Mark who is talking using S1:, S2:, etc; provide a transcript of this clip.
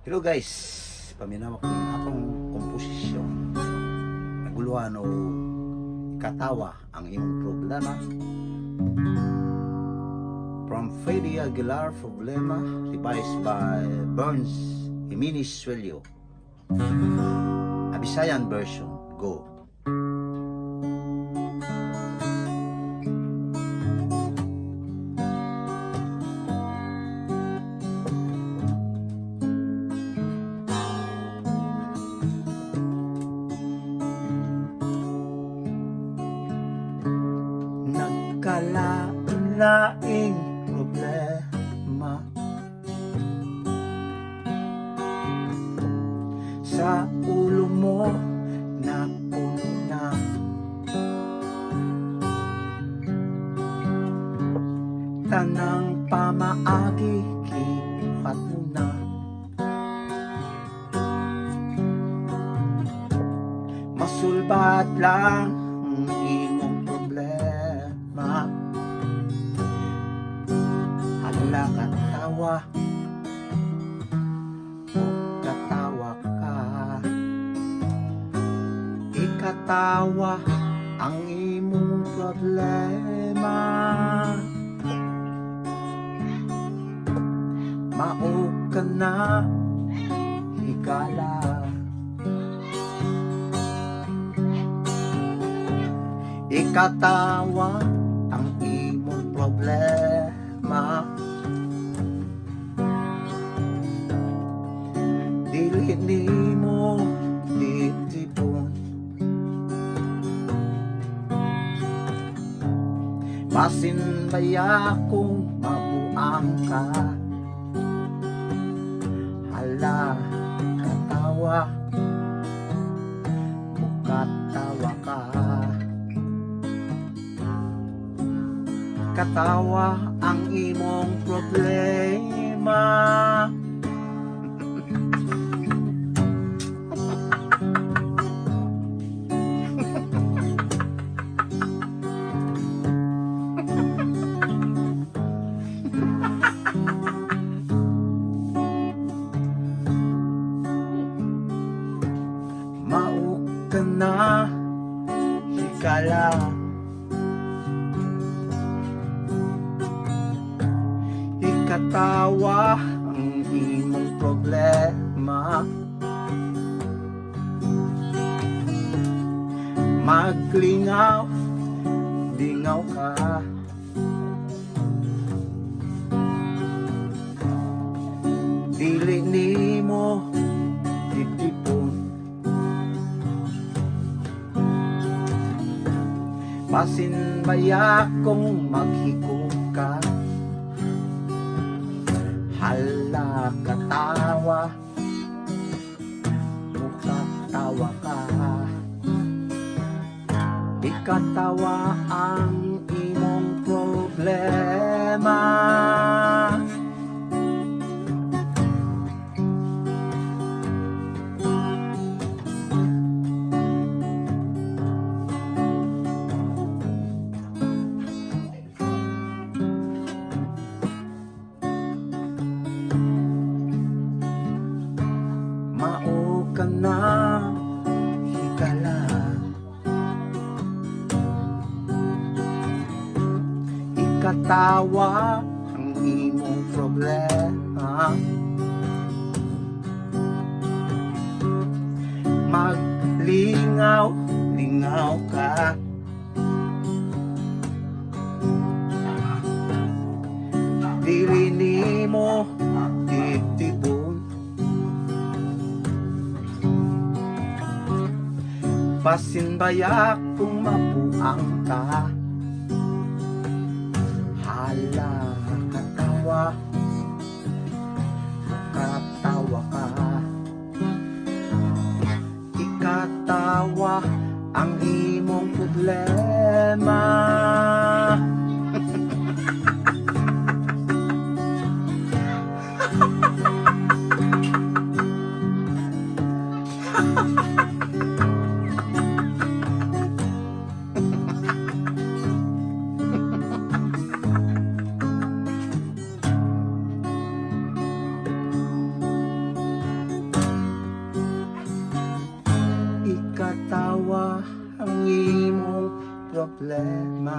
S1: Hello guys, paminawak ng akong komposisyon. Naguluhan o ikatawa ang iyong problema. From Freddy Aguilar Problema, devised by Burns Jimenez Suelio. A Visayan version, go. Nagkalaing problema sa ulo mo na puno na. Tanang pamaagi kipat mo na. Masulbat lang ang imong problema. Hala katawa o katawa ka. Ikatawa ang imong problema. Mao ka na higala. Ikatawa ang imong problema. Dili nimo ditipon. Basin baya kung mabuang ka. Hala katawa mukatawa ka. Katawa ang imong problema. Mao ka na higala. Ikatawa ang imong problema. Maglingaw, lingaw ka. Dili nimo titipon. Basin baya kung maghigog ka. Hala katawa mukatawa ka. Ikatawa ang imong problema. Mao ka na higala. Ikatawa ang imong problema. Maglingaw, lingaw ka. Dili nimo titipon. Basin baya kung mabuang ka. Hala katawa mukatawa ka. Ikatawa ang imong problema. ang imong problema.